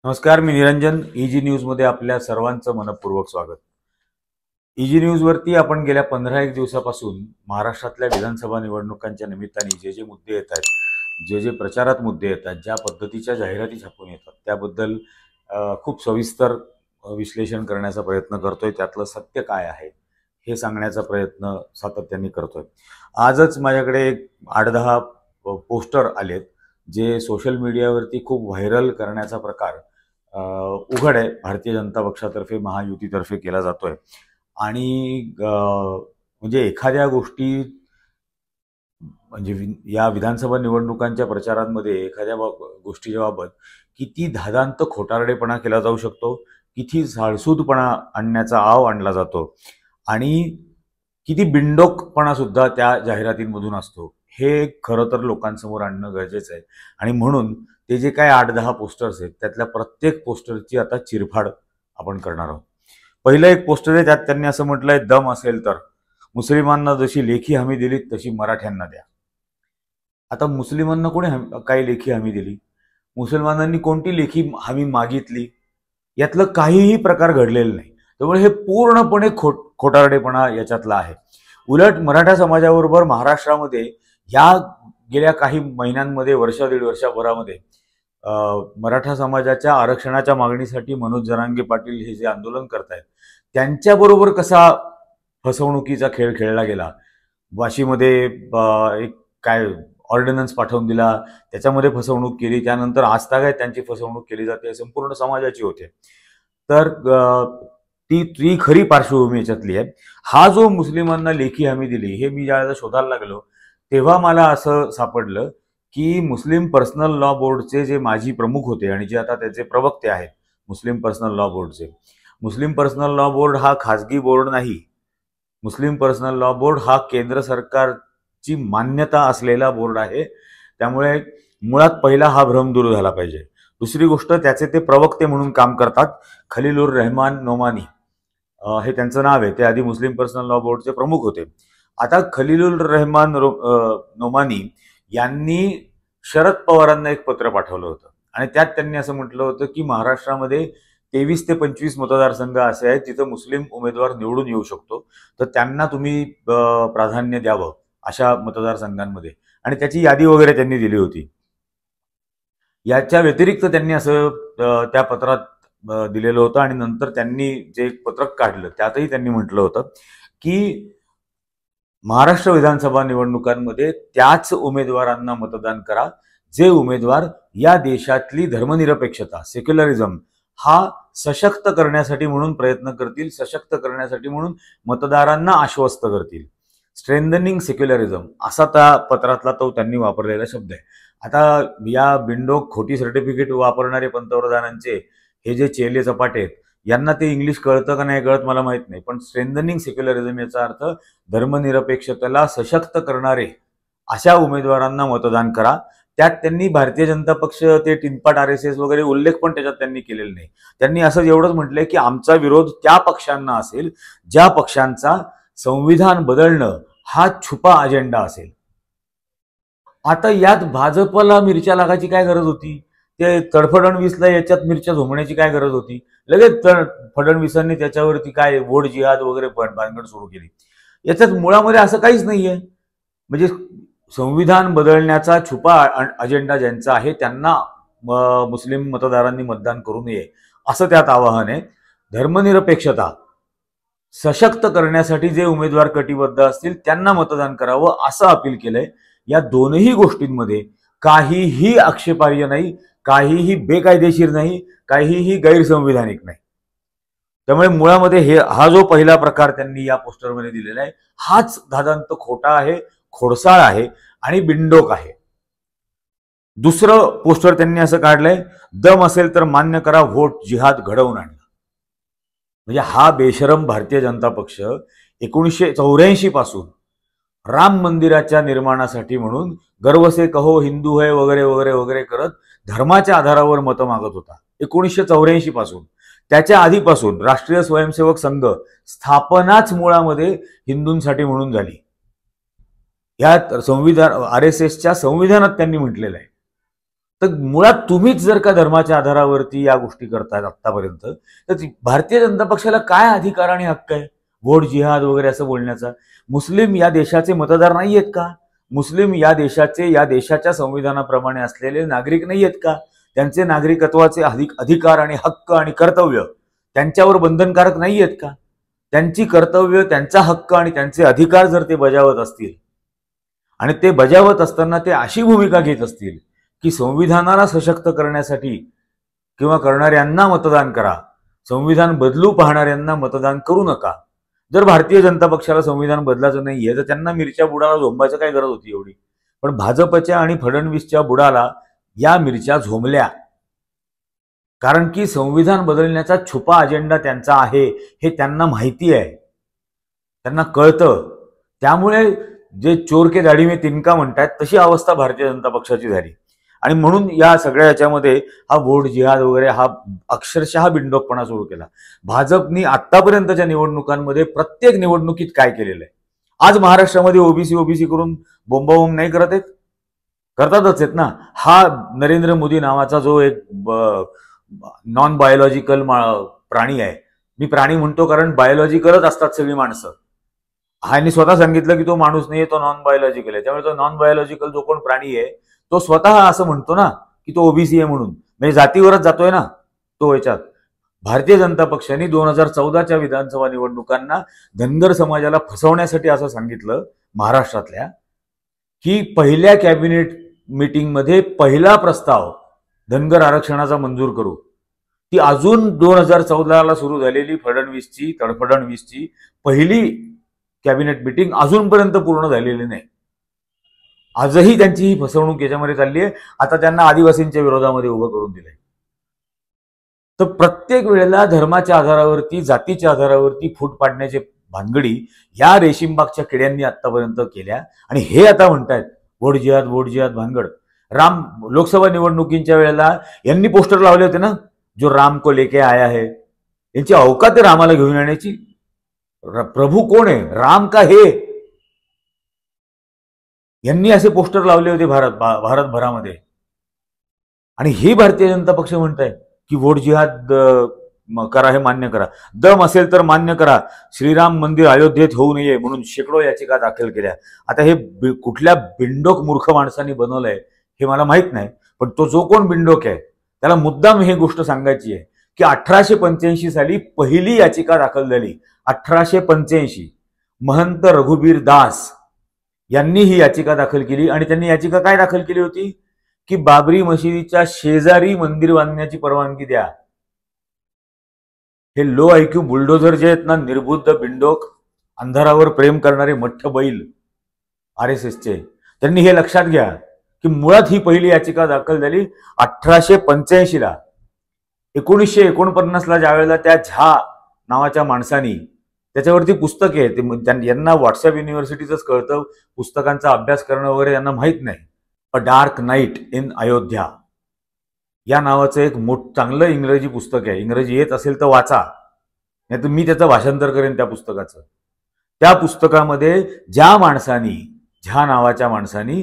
नमस्कार, मी निरंजन. ईजी न्यूजमध्ये आपल्या सर्वांचं मनपूर्वक स्वागत. ईजी न्यूजवरती आपण गेल्या 15-1 दिवसापासून महाराष्ट्रातल्या विधानसभा निवडणुकांच्या निमित्ताने जे मुद्दे येत आहेत, जे प्रचारात मुद्दे येतात, ज्या पद्धतीच्या जाहिराती छापून येतात त्याबद्दल खूप सविस्तर विश्लेषण करण्याचा प्रयत्न करतोय. त्यातलं सत्य काय आहे हे सांगण्याचा प्रयत्न सातत्याने करतोय. आजच माझ्याकडे 8-10 पोस्टर आलेत जे सोशल मीडियावरती खूप व्हायरल करण्याचा प्रकार उघड आहे. भारतीय जनता पक्षातर्फे, महायुतीतर्फे केला जातोय. आणि म्हणजे एखाद्या गोष्टी, म्हणजे या विधानसभा निवडणुकांच्या प्रचारांमध्ये एखाद्या गोष्टीच्या बाबत किती धादांत खोटारडेपणा केला जाऊ शकतो, किती साळसूदपणा आणण्याचा आव आणला जातो आणि किती बिंडोकपणा सुद्धा त्या जाहिरातींमधून असतो, हे खरं तर लोकांसमोर आणणं गरजेचं आहे. आणि म्हणून ते जे काय 8-10 पोस्टर्स आहेत त्यातल्या प्रत्येक पोस्टरची आता चिरफाड आपण करणार आहोत. पहिलं एक पोस्टर आहे, त्यात त्यांनी असं म्हटलंय, दम असेल तर मुस्लिमांना जशी लेखी हमी दिली तशी मराठ्यांना द्या. आता मुस्लिमांना कोणी काही लेखी हमी दिली? मुसलमानांनी कोणती लेखी हमी मागितली? यातलं काहीही प्रकार घडलेलं नाही. त्यामुळे हे पूर्णपणे खोटारडेपणा याच्यातला आहे. उलट मराठा समाजाबरोबर महाराष्ट्रामध्ये या गेल्या काही महिन्यांमध्ये, दीड वर्षाभरामध्ये मराठा समाजाच्या आरक्षणाच्या मागणीसाठी मनोज जरांगे पाटील हे जे आंदोलन करतायत त्यांच्याबरोबर कसा फसवणुकीचा खेळ खेळला गेला. वाशीमध्ये एक काय ऑर्डिनन्स पाठवून दिला, त्याच्यामध्ये फसवणूक केली, त्यानंतर आजतागायत त्यांची फसवणूक केली जाते, संपूर्ण समाजाची होते. तर ती खरी पार्श्वभूमी याच्यातली आहे. हा जो मुस्लिमांना लेखी हमी दिली, हे मी ज्यावेळेला शोधायला लागलो तेव्हा मला असं सापडलं की मुस्लिम पर्सनल लॉ बोर्डचे जे माजी प्रमुख होते आणि जे आता त्याचे प्रवक्ते आहेत मुस्लिम पर्सनल लॉ बोर्डचे, मुस्लिम पर्सनल लॉ बोर्ड हा खाजगी बोर्ड नाही. मुस्लिम पर्सनल लॉ बोर्ड हा केंद्र सरकारची मान्यता असलेला बोर्ड आहे. त्यामुळे मुळात पहिला हा भ्रम दूर झाला पाहिजे. दुसरी गोष्ट, त्याचे ते प्रवक्ते म्हणून काम करतात. खलीलुर रहमान नोमानी हे त्यांचं नाव आहे. ते आधी मुस्लिम पर्सनल लॉ बोर्डचे प्रमुख होते. आता खलीलुर रहमान नोमानी यांनी शरद पवारांना एक पत्र पाठवलं होतं आणि त्यात त्यांनी असं म्हटलं होतं की महाराष्ट्रामध्ये 23 ते 25 मतदारसंघ असे आहेत जिथं मुस्लिम उमेदवार निवडून येऊ शकतो, तर त्यांना तुम्ही प्राधान्य द्यावं अशा मतदारसंघांमध्ये, आणि त्याची यादी वगैरे त्यांनी दिली होती. याच्या व्यतिरिक्त त्यांनी असं त्या पत्रात दिलेलं होतं आणि नंतर त्यांनी जे पत्रक काढलं त्यातही त्यांनी म्हटलं होतं की महाराष्ट्र विधानसभा निवडणुकांमध्ये त्याच उमेदवारांना मतदान करा जे उमेदवार या देशातली धर्मनिरपेक्षता, सेक्युलरिझम हा सशक्त करण्यासाठी म्हणून प्रयत्न करतील, सशक्त करण्यासाठी म्हणून मतदारांना आश्वस्त करतील. स्ट्रेंथनिंग सेक्युलरिझम असा त्या पत्रातला तो त्यांनी वापरलेला शब्द आहे. आता या बिंडोक खोटी सर्टिफिकेट वापरणारे पंतप्रधानांचे हे जे चेले चपाटे आहेत, यांना ते इंग्लिश कळतं का नाही कळत मला माहित नाही, पण स्ट्रेंथनिंग सेक्युलरिझम याचा अर्थ धर्मनिरपेक्षतेला सशक्त करणारे अशा उमेदवारांना मतदान करा. त्यात त्यांनी भारतीय जनता पक्ष, ते टिनपाट RSS वगैरे उल्लेख पण त्याच्यात त्यांनी केलेला नाही. त्यांनी असं एवढंच म्हटलंय की आमचा विरोध त्या पक्षांना असेल ज्या पक्षांचा संविधान बदलणं हा छुपा अजेंडा असेल. आता यात भाजपला मिरच्या लागायची काय गरज होती? ते फडणवीसला याच्यात मिरच्या झोमण्याची काय गरज होती? लगेच फडणवीसांनी त्याच्यावरती काय वोट जिहाद वगैरे भानगड सुरू केली. याच्यात मुळामध्ये असं काहीच नाहीये. म्हणजे संविधान बदलण्याचा छुपा अजेंडा ज्यांचा आहे त्यांना मुस्लिम मतदारांनी मतदान करू नये असं त्यात आवाहन आहे. धर्मनिरपेक्षता सशक्त करण्यासाठी जे उमेदवार कटिबद्ध असतील त्यांना मतदान करावं असं अपील केलंय. या दोनही गोष्टींमध्ये काहीही आक्षेपार्ह नाही, काहीही बेकायदेशीर नाही, काहीही गैरसंविधानिक नाही. त्यामुळे मुळामध्ये हा जो पहिला प्रकार त्यांनी या पोस्टरमध्ये दिलेला आहे हाच धादांत खोटा आहे, खोडसाळ आहे आणि बिंडोक आहे. दुसरं पोस्टर त्यांनी असं काढलंय, दम असेल तर मान्य करा, व्होट जिहाद घडवून आणला. म्हणजे हा बेशरम भारतीय जनता पक्ष 1984 पासून राम मंदिराच्या निर्माणासाठी म्हणून गर्व से कहो हिंदू है वगैरे वगैरे वगैरे करत धर्माच्या आधारावर मतं मागत होता. 1984 पासून, त्याच्या आधीपासून राष्ट्रीय स्वयंसेवक संघ स्थापनाच मुळामध्ये हिंदूंसाठी म्हणून झाली. या संविधान RSSच्या संविधानात त्यांनी म्हटलेलं आहे. तर मुळात तुम्हीच जर का धर्माच्या आधारावरती या गोष्टी करतायत आतापर्यंत, तर भारतीय जनता पक्षाला काय अधिकार आणि हक्क आहे व्होट जिहाद वगैरे असं बोलण्याचा? मुस्लिम या देशाचे मतदार नाही आहेत का? मुस्लिम या देशाच्या संविधानाप्रमाणे असलेले नागरिक नाही आहेत का? त्यांचे नागरिकत्वाचे अधिकार आणि हक्क आणि कर्तव्य त्यांच्यावर बंधनकारक नाही आहेत का? त्यांची कर्तव्य, त्यांचा हक्क आणि त्यांचे अधिकार जर ते बजावत असतील आणि ते बजावत असताना ते अशी भूमिका घेत असतील की संविधानाला सशक्त करण्यासाठी किंवा करणाऱ्यांना मतदान करा, संविधान बदलू पाहणाऱ्यांना मतदान करू नका. जर भारतीय जनता पक्षाला संविधान बदलायचं नाहीये तर त्यांना मिरच्या बुडाला झोंबायची काय गरज होती एवढी? पण भाजपच्या आणि फडणवीसच्या बुडाला या मिरच्या झोंबल्या, कारण की संविधान बदलण्याचा छुपा अजेंडा त्यांचा आहे हे त्यांना माहिती आहे, त्यांना कळतं. त्यामुळे जे चोर के दाढी में तिनका म्हणतात तशी अवस्था भारतीय जनता पक्षाची झाली. आणि म्हणून या सगळ्या याच्यामध्ये हा वोट जिहाद वगैरे हा अक्षरशः बिंडोकपणा सुरू केला. भाजपनी आतापर्यंतच्या निवडणुकांमध्ये प्रत्येक निवडणुकीत काय केलेलं आहे? आज महाराष्ट्रामध्ये ओबीसी करून बोंबाबोंब नाही करत आहेत, करतातच आहेत ना. हा नरेंद्र मोदी नावाचा जो एक नॉन बायोलॉजिकल प्राणी आहे, मी प्राणी म्हणतो कारण बायोलॉजिकलच असतात सगळी माणसं, ह्यांनी स्वतः सांगितलं की तो माणूस नाहीये, तो नॉन बायोलॉजिकल आहे. त्यामुळे तो नॉन बायोलॉजिकल जो कोण प्राणी आहे तो स्वतः असं म्हणतो ना की तो ओबीसी आहे म्हणून, म्हणजे जातीवरच जातोय ना तो. याच्यात भारतीय जनता पक्षाने 2014च्या विधानसभा निवडणुकांना धनगर समाजाला फसवण्यासाठी असं सांगितलं महाराष्ट्रातल्या की पहिल्या कॅबिनेट मीटिंगमध्ये पहिला प्रस्ताव धनगर आरक्षणाचा मंजूर करू. ती अजून 2014ला सुरू झालेली फडणवीसची पहिली कॅबिनेट मीटिंग अजूनपर्यंत पूर्ण झालेली नाही. आजही त्यांची ही फसवणूक याच्यामध्ये चालली आहे. आता त्यांना आदिवासींच्या विरोधामध्ये उभं करून दिलंय. तर प्रत्येक वेळेला धर्माच्या आधारावरती, जातीच्या आधारावरती फूट पाडण्याचे भानगडी या रेशीमबागच्या किड्यांनी आतापर्यंत केल्या. आणि हे आता म्हणतायत वोट जिहाद भानगड. राम लोकसभा निवडणुकींच्या वेळेला यांनी पोस्टर लावले होते ना, जो राम को लेके आया है. यांची अवकात आहे रामाला घेऊन येण्याची. प्रभू कोण आहे, राम का हे? यांनी असे पोस्टर लावले होते भारतभरामध्ये. आणि हे भारतीय जनता पक्ष म्हणताय की वोट जिहाद करा, हे मान्य करा, दम असेल तर मान्य करा, श्रीराम मंदिर अयोध्येत होऊ नये म्हणून शेकडो याचिका दाखल केल्या. आता हे कुठल्या बिंडोक मूर्ख माणसांनी बनवलंय हे मला माहित नाही, पण तो जो कोण बिंडोक आहे त्याला मुद्दाम ही गोष्ट सांगायची आहे की 1885 साली पहिली याचिका दाखल झाली. 1885 महंत रघुबीर दास यांनी ही याचिका दाखल केली. आणि त्यांनी याचिका काय दाखल केली होती की बाबरी मशिदीच्या शेजारी मंदिर बांधण्याची परवानगी द्या. हे लो आयक्यू बुलडोझर जे आहेत ना, निर्बुद्ध बिंडोक, अंधारावर प्रेम करणारे मठ्ठ बैल RSSचे, त्यांनी हे लक्षात घ्या की मुळात ही पहिली याचिका दाखल झाली 1885ला. 1949ला ज्यावेळेला त्या झा नावाच्या माणसानी, त्याच्यावरती पुस्तक आहे, ते यांना व्हॉट्सअप युनिव्हर्सिटीच कळतं, पुस्तकांचा अभ्यास करणं वगैरे यांना माहीत नाही. अ डार्क नाईट इन अयोध्या या नावाचं एक चांगलं इंग्रजी पुस्तक आहे. इंग्रजी येत असेल तर वाचा, नाही तर मी त्याचं भाषांतर करेन त्या पुस्तकाचं. त्या पुस्तकामध्ये झा नावाच्या माणसानी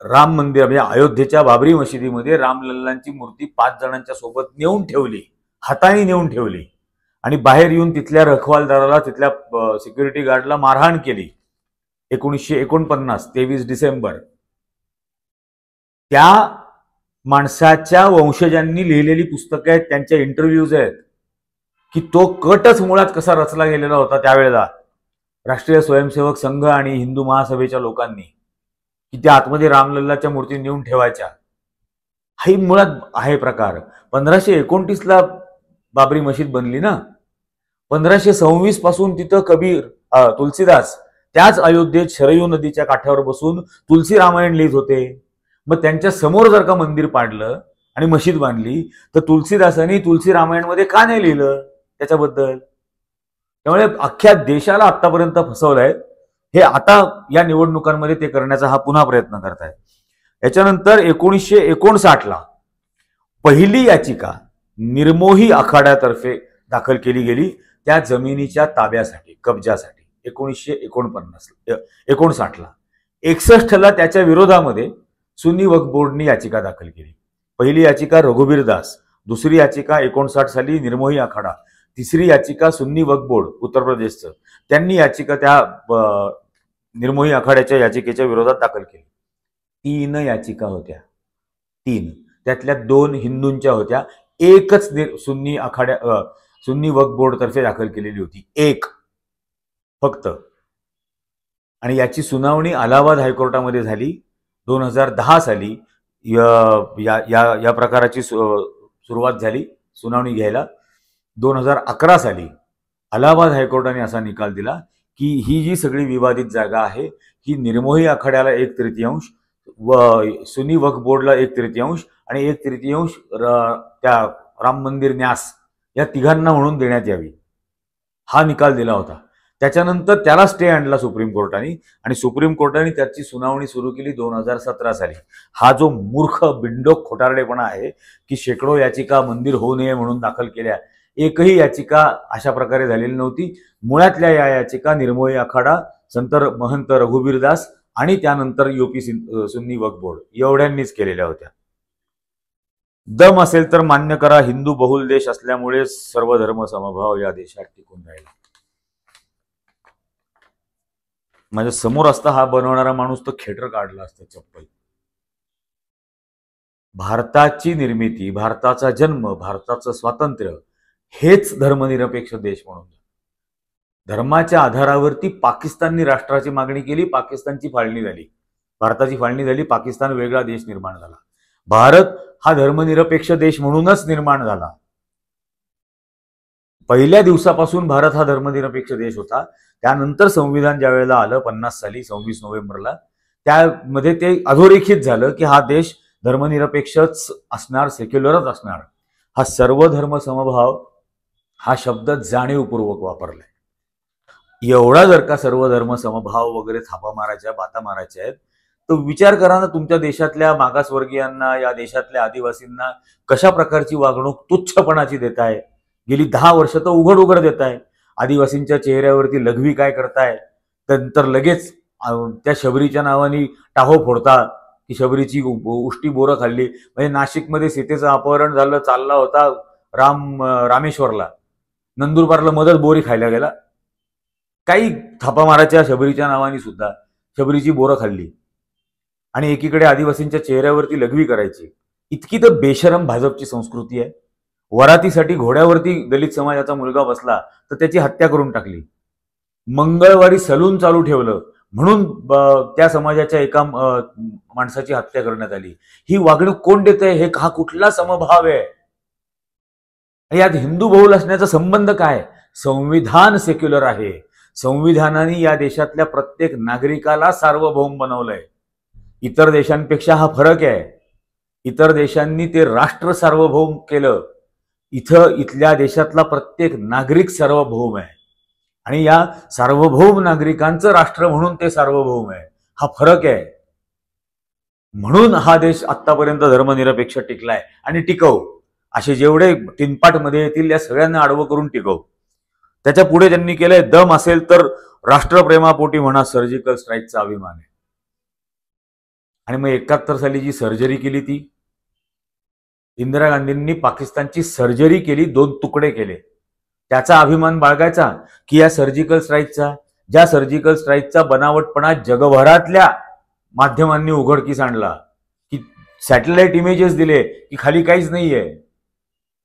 राम मंदिर म्हणजे अयोध्येच्या बाबरी मशिदीमध्ये रामलल्लांची मूर्ती 5 जणांच्या सोबत नेऊन ठेवली, हाताने नेऊन ठेवली, आणि बाहेर येऊन तिथल्या रखवालदाराला, तिथल्या सिक्युरिटी गार्डला मारहाण केली. 1949 23 डिसेंबर. त्या माणसाच्या वंशजांनी लिहिलेली पुस्तकं आहेत, त्यांच्या इंटरव्ह्यूज आहेत की तो कटच मुळात कसा रचला गेलेला होता त्यावेळेला राष्ट्रीय स्वयंसेवक संघ आणि हिंदू महासभेच्या लोकांनी, की त्या आतमध्ये रामलल्लाच्या मूर्ती नेऊन ठेवायच्या. हा मुळात आहे प्रकार. 1529ला बाबरी मशीद बनली ना. 1526 पासून तिथं तुलसीदास त्याच अयोध्येत शरयू नदीच्या काठावर बसून तुलसी रामायण लिहित होते. मग त्यांच्या समोर जर का मंदिर पाडलं आणि मशीद बांधली तर तुलसीदासांनी तुलसी रामायणमध्ये का नाही लिहिलं त्याच्याबद्दल? त्यामुळे अख्ख्या देशाला आतापर्यंत फसवलंय. हे आता या निवडणुकांमध्ये ते करण्याचा हा पुन्हा प्रयत्न करतायत. याच्यानंतर 1959ला पहिली याचिका निर्मोही आखाड्यातर्फे दाखल केली गेली त्या जमिनीच्या ताब्यासाठी, कब्जासाठी. 1959ला 61ला त्याच्या विरोधामध्ये सुन्नी वक्फ बोर्डनी याचिका दाखल केली. पहिली याचिका रघुबीर दास, दुसरी याचिका 59 साली निर्मोही आखाडा, तिसरी याचिका सुन्नी वक्फ बोर्ड उत्तर प्रदेशचं, त्यांनी याचिका त्या निर्मोही आखाड्याच्या याचिकेच्या विरोधात दाखल केली. 3 याचिका होत्या, 3. त्यातल्या 2 हिंदूंच्या होत्या, एकच सुन्नी वक्फ बोर्ड तर्फे दाखल केलेली होती, एक फक्त. आणि याची सुनावणी अलाहाबाद हायकोर्टामध्ये झाली 2010 साली. या प्रकाराची सुरुवात झाली सुनावणी घ्यायला 2011 साली. अलाहाबाद हायकोर्टाने असा निकाल दिला की ही जी सगळी विवादित जागा आहे ही निर्मोही आखाड्याला 1/3 व सुन्नी वक्फ बोर्डला 1/3 आणि 1/3 त्या राम मंदिर न्यास या तिघांना म्हणून देण्यात यावी, हा निकाल दिला होता. त्याच्यानंतर त्याला स्टे आणला सुप्रीम कोर्टाने आणि सुप्रीम कोर्टाने त्याची सुनावणी सुरू केली 2017 साली. हा जो मूर्ख बिंडोक खोटारडेपणा आहे की शेकडो याचिका मंदिर होऊ नये म्हणून दाखल केल्या, एकही याचिका अशा प्रकारे झालेली नव्हती. मुळातल्या या याचिका निर्मोही आखाडा, संत महंत रघुबीर दास आणि त्यानंतर यूपी सुन्नी वक्फ बोर्ड एवढ्यांनीच केलेल्या होत्या. दम असेल तर मान्य करा, हिंदू बहुल देश असल्यामुळे सर्व धर्म समभाव या देशात टिकून राहिला. माझ्या समोर असता हा बनवणारा माणूस तो खेटर काढला असता चप्पल. भारताची निर्मिती, भारताचा जन्म, भारताचं स्वातंत्र्य हेच धर्मनिरपेक्ष देश म्हणून. धर्माच्या आधारावरती पाकिस्ताननी राष्ट्राची मागणी केली, पाकिस्तानची फाळणी झाली, भारताची फाळणी झाली, पाकिस्तान वेगळा देश निर्माण झाला. भारत हा धर्मनिरपेक्ष देश म्हणूनच निर्माण झाला. पहिल्या दिवसापासून भारत हा धर्मनिरपेक्ष देश होता. त्यानंतर संविधान ज्या वेळेला आलं 50 साली 26 नोव्हेंबरला, त्यामध्ये ते अधोरेखित झालं की हा देश धर्मनिरपेक्षच असणार, सेक्युलरच असणार. हा सर्व धर्म समभाव हा शब्द जाणीवपूर्वक वापरलाय. एवढा जर का सर्व धर्म समभाव वगैरे थापा मारायच्या, बाता मारायच्या आहेत, तर विचार करा ना, तुमच्या देशातल्या मागासवर्गीयांना, या देशातल्या आदिवासींना कशा प्रकारची वागणूक तुच्छपणाची देताय. गेली 10 वर्ष तर उघड उघड देताय. आदिवासींच्या चेहऱ्यावरती लघवी काय करताय, नंतर लगेच त्या शबरीच्या नावाने टाहो फोडता की शबरीची उष्टी बोरं खाल्ली. म्हणजे नाशिकमध्ये सीतेचं अपहरण झालं, चालला होता रामेश्वरला, नंदुरबारला मदत बोरी खायला गेला. काही थापा मारायच्या शबरीच्या नावाने सुद्धा, शबरीची बोरं खाल्ली आणि एकीकडे आदिवासींच्या चेहऱ्यावरती लघवी करायची. इतकी तर बेशरम भाजपची संस्कृती आहे. वरातीसाठी घोड्यावरती दलित समाजाचा मुलगा बसला तर त्याची हत्या करून टाकली. मंगळवारी सलून चालू ठेवलं म्हणून त्या समाजाच्या एका माणसाची हत्या करण्यात आली. ही वागणूक कोण देत आहे? हा कुठला समभाव आहे? यात हिंदू बहुल असण्याचा संबंध काय? संविधान सेक्युलर आहे. संविधानाने या देशातल्या प्रत्येक नागरिकाला सार्वभौम बनवलंय. इतर देशांपेक्षा हा फरक आहे. इतर देशांनी ते राष्ट्र सार्वभौम केलं. इथल्या देशातला प्रत्येक नागरिक सार्वभौम आहे आणि या सार्वभौम नागरिकांचं राष्ट्र म्हणून ते सार्वभौम आहे. हा फरक आहे. म्हणून हा देश आतापर्यंत धर्मनिरपेक्ष टिकलाय आणि टिकव. असे जेवढे तीनपाट मध्ये येतील या सगळ्यांना आडवं करून टिकव. त्याच्या पुढे त्यांनी केलंय, दम असेल तर राष्ट्रप्रेमापोटी म्हणा, सर्जिकल स्ट्राईकचा अभिमान आहे. आणि मग 71 साली जी सर्जरी केली ती इंदिरा गांधींनी पाकिस्तानची सर्जरी केली, 2 तुकडे केले, त्याचा अभिमान बाळगायचा की या सर्जिकल स्ट्राईकचा, ज्या सर्जिकल स्ट्राईकचा बनावटपणा जगभरातल्या माध्यमांनी उघडकीस आणला, की सॅटेलाइट इमेजेस दिले की खाली काहीच नाहीये,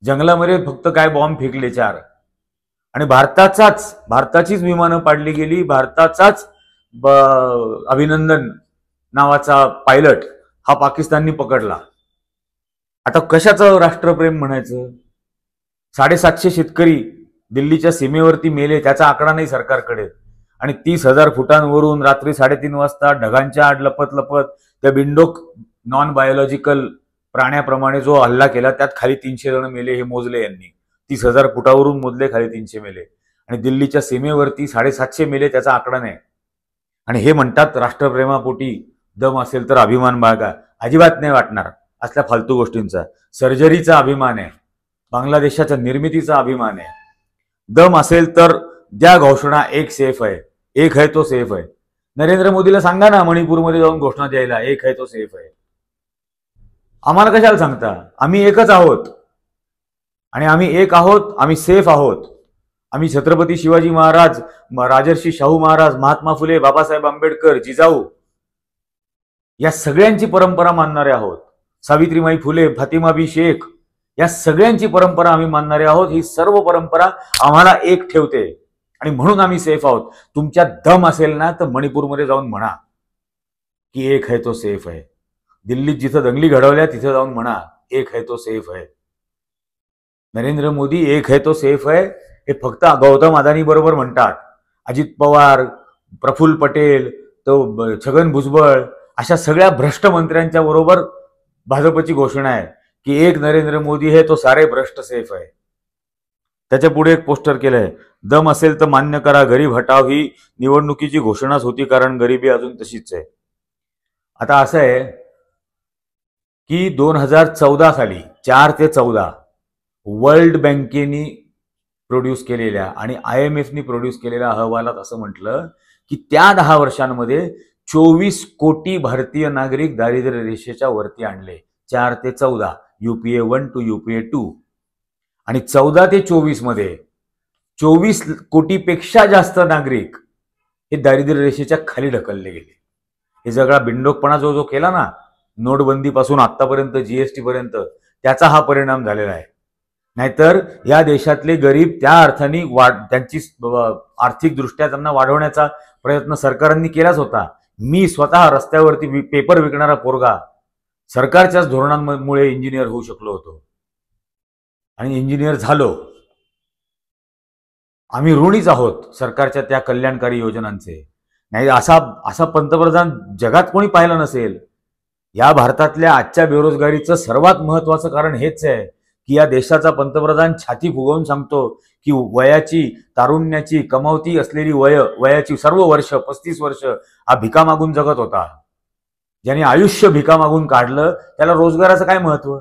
जंगलामध्ये फक्त काय बॉम्ब फेकले 4 आणि भारताचीच विमानं पाडली गेली. भारताचाच अभिनंदन नावाचा पायलट हा पाकिस्ताननी पकडला. आता कशाचं राष्ट्रप्रेम म्हणायचं? 750 शेतकरी दिल्लीच्या सीमेवरती मेले, त्याचा आकडा नाही सरकारकडे. आणि 30,000 फुटांवरून रात्री 3:30 वाजता ढगांच्या आड लपत लपत त्या बिंडोक नॉन बायोलॉजिकल प्राण्याप्रमाणे जो हल्ला केला, त्यात खाली 300 जण मेले. हे मोजले यांनी. 30,000 फुटावरून मोजले, खाली 300 मेले. आणि दिल्लीच्या सीमेवरती 750 मेले, त्याचा आकडा नाही. आणि हे म्हणतात राष्ट्रप्रेमापोटी दम असेल तर अभिमान बाळगा. अजिबात नाही वाटणार असल्या फालतू गोष्टींचा. सर्जरीचा अभिमान आहे, बांगलादेशाच्या निर्मितीचा अभिमान आहे. दम असेल तर द्या घोषणा, एक सेफ आहे, एक है तो सेफ आहे. नरेंद्र मोदीला सांगा ना मणिपूरमध्ये जाऊन घोषणा द्यायला, एक है तो सेफ आहे. आम्हाला कशाला सांगता? आम्ही एकच आहोत आणि आम्ही एक आहोत, आम्ही सेफ आहोत. आम्ही छत्रपती शिवाजी महाराज, राजर्षी शाहू महाराज, महात्मा फुले, बाबासाहेब आंबेडकर, जिजाऊ या सगळ्यांची परंपरा मानणारे आहोत. सावित्रीमाई फुले, फातिमा बी शेख या सगळ्यांची परंपरा आम्ही मानणारे आहोत. ही सर्व परंपरा आम्हाला एक ठेवते आणि म्हणून आम्ही सेफ आहोत. तुमच्या दम असेल ना तर मणिपूरमध्ये जाऊन म्हणा की एक है तो सेफ है. दिल्लीत जिथं दंगली घडवल्या तिथं जाऊन म्हणा एक है तो सेफ है. नरेंद्र मोदी एक है तो सेफ है हे फक्त गौतम अदानी बरोबर म्हणतात. अजित पवार, प्रफुल्ल पटेल, तो छगन भुजबळ अशा सगळ्या भ्रष्ट मंत्र्यांच्या बरोबर भाजपची घोषणा आहे की एक नरेंद्र मोदी है तो सारे भ्रष्ट सेफ आहे. त्याच्या पुढे एक पोस्टर केलंय, दम असेल तर मान्य करा, गरीब हटाव ही निवडणुकीची घोषणाच होती कारण गरिबी अजून तशीच आहे. आता असं आहे की 2014 साली 4 ते 14 वर्ल्ड बँकेनी प्रोड्यूस केलेल्या आणि IMFनी प्रोड्यूस केलेल्या अहवालात असं म्हटलं की त्या 10 वर्षांमध्ये 24 कोटी भारतीय नागरिक दारिद्र्य रेषेच्या वरती आणले. 4 ते 14 UPA 1 to UPA 2 आणि 14 ते 24 मध्ये 24 कोटीपेक्षा जास्त नागरिक हे दारिद्र्य रेषेच्या खाली ढकलले गेले. हे सगळा बिंडोकपणा जो केला ना, नोटबंदीपासून आतापर्यंत GST पर्यंत, त्याचा हा परिणाम झालेला आहे. नाहीतर या देशातले गरीब त्या अर्थाने त्यांची आर्थिक दृष्ट्या त्यांना वाढवण्याचा प्रयत्न सरकारांनी केलाच होता. मी स्वतः रस्त्यावरती पेपर विकणारा पोरगा सरकारच्याच धोरणांमुळे इंजिनियर होऊ शकलो होतो आणि इंजिनियर झालो. आम्ही ऋणीच आहोत सरकारच्या त्या कल्याणकारी योजनांचे. नाही असा पंतप्रधान जगात कोणी पाहिला नसेल. या भारतातल्या आजच्या बेरोजगारीचं सर्वात महत्वाचं कारण हेच आहे की या देशाचा पंतप्रधान छाती फुगवून सांगतो की वयाची, तारुण्याची, कमावती असलेली वयाची सर्व वर्ष 35 वर्ष हा भिका मागून जगत होता. ज्याने आयुष्य भिका मागून काढलं त्याला रोजगाराचं काय महत्व?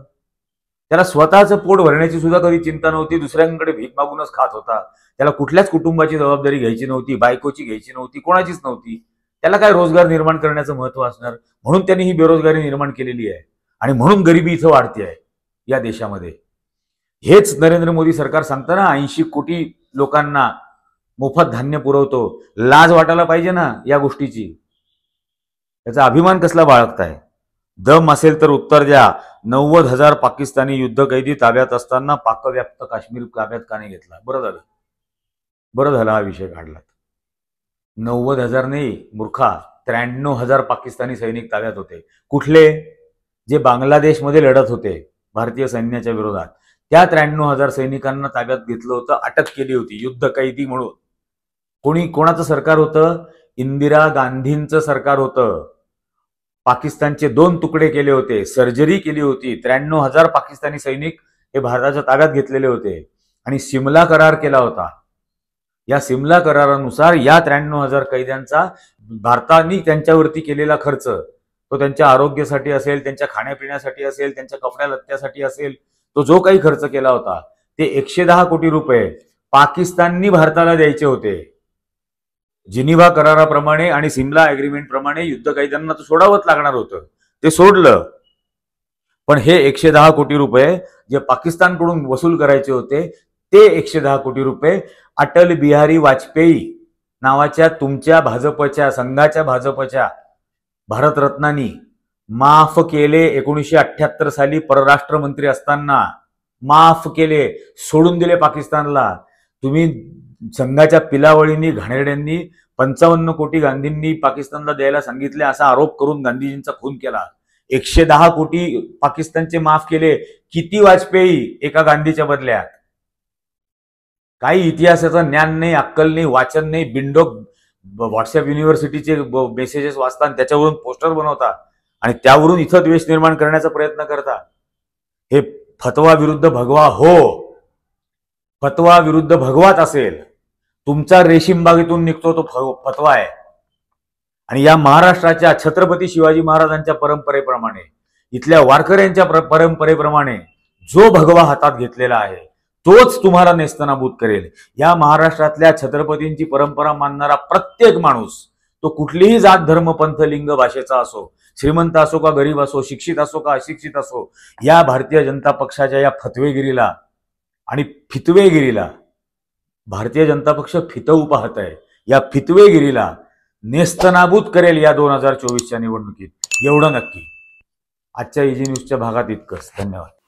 त्याला स्वतःचं पोट भरण्याची सुद्धा कधी चिंता नव्हती. दुसऱ्यांकडे भीक मागूनच खात होता. त्याला कुठल्याच कुटुंबाची जबाबदारी घ्यायची नव्हती, बायकोची घ्यायची नव्हती, कोणाचीच नव्हती. त्याला काय रोजगार निर्माण करण्याचं महत्व असणार? म्हणून त्यांनी ही बेरोजगारी निर्माण केलेली आहे आणि म्हणून गरिबी इथं वाढते आहे या देशामध्ये. हेच नरेंद्र मोदी सरकार सांगतं ना, 80 कोटी लोकांना मोफत धान्य पुरवतो. लाज वाटायला पाहिजे ना या गोष्टीची. त्याचा अभिमान कसला बाळगताय? दम असेल तर उत्तर द्या. 90,000 पाकिस्तानी युद्धकैदी ताब्यात असताना पाकव्याप्त काश्मीर ताब्यात का नाही घेतला? बरं झालं हा विषय काढला. 90,000 नाही मूर्खा, 93,000 पाकिस्तानी सैनिक ताब्यात होते. कुठले? जे बांगलादेशमध्ये लढत होते भारतीय सैन्याच्या विरोधात. त्या 93,000 सैनिकांना ताब्यात घेतलं होतं, अटक केली होती युद्धकैदी म्हणून. कोणाचं सरकार होतं? इंदिरा गांधींचं सरकार होतं. पाकिस्तानचे 2 तुकडे केले होते, सर्जरी केली होती. 93,000 पाकिस्तानी सैनिक हे भारताच्या ताब्यात घेतलेले होते आणि सिमला करार केला होता. या सिमला करारानुसार या 93,000 कैद्यांचा भारताने त्यांच्यावरती केलेला खर्च, तो त्यांच्या आरोग्यासाठी असेल, त्यांच्या खाण्यापिण्यासाठी असेल, त्यांच्या कपड्या लत्त्यासाठी असेल, तो जो काही खर्च केला होता ते 110 कोटी रुपये पाकिस्ताननी भारताला द्यायचे होते. जिनिव्हा कराराप्रमाणे आणि सिमला अग्रीमेंट प्रमाणे युद्ध कैद्यांना तर सोडावंच लागणार होतं. ते सोडलं. पण हे 110 कोटी रुपये जे पाकिस्तानकडून वसूल करायचे होते ते 110 कोटी रुपये अटल बिहारी वाजपेयी नावाच्या तुमच्या भाजपच्या संघाच्या भाजपच्या भारतरत्नांनी माफ केले. 1978 साली परराष्ट्र मंत्री असताना माफ केले, सोडून दिले पाकिस्तानला. तुम्ही संघाच्या पिलावळींनी, घाणेरड्यांनी 55 कोटी गांधींनी पाकिस्तानला द्यायला सांगितले असा आरोप करून गांधीजींचा खून केला. 110 कोटी पाकिस्तानचे माफ केले. किती वाजपेयी एका गांधीच्या बदल्यात? काही इतिहासाचं ज्ञान नाही, अक्कल नाही, वाचन नाही. बिंडोक व्हॉट्सअप युनिव्हर्सिटीचे मेसेजेस वाचता आणि त्याच्यावरून पोस्टर बनवता आणि त्यावरून इथं द्वेष निर्माण करण्याचा प्रयत्न करता. हे फतवा विरुद्ध भगवा हो. फतवा विरुद्ध भगवाच असेल. तुमचा रेशीम बागेतून निघतो तो फतवा आहे. आणि या महाराष्ट्राच्या छत्रपती शिवाजी महाराजांच्या परंपरेप्रमाणे, इथल्या वारकऱ्यांच्या परंपरेप्रमाणे जो भगवा हातात घेतलेला आहे तोच तुम्हाला नेस्तनाबूत करेल. या महाराष्ट्रातल्या छत्रपतींची परंपरा मानणारा प्रत्येक माणूस, तो कुठलीही जात, धर्म, पंथ, लिंग, भाषेचा असो, श्रीमंत असो का गरीब असो, शिक्षित असो का अशिक्षित असो, या भारतीय जनता पक्षाच्या या फतवेगिरीला आणि फितवेगिरीला भारतीय जनता पक्ष फितवू पाहत आहे. या फितवेगिरीला नेस्तनाबूत करेल या 2024च्या निवडणुकीत, एवढं नक्की. आजच्या इजी न्यूजच्या भागात इतकंच. धन्यवाद.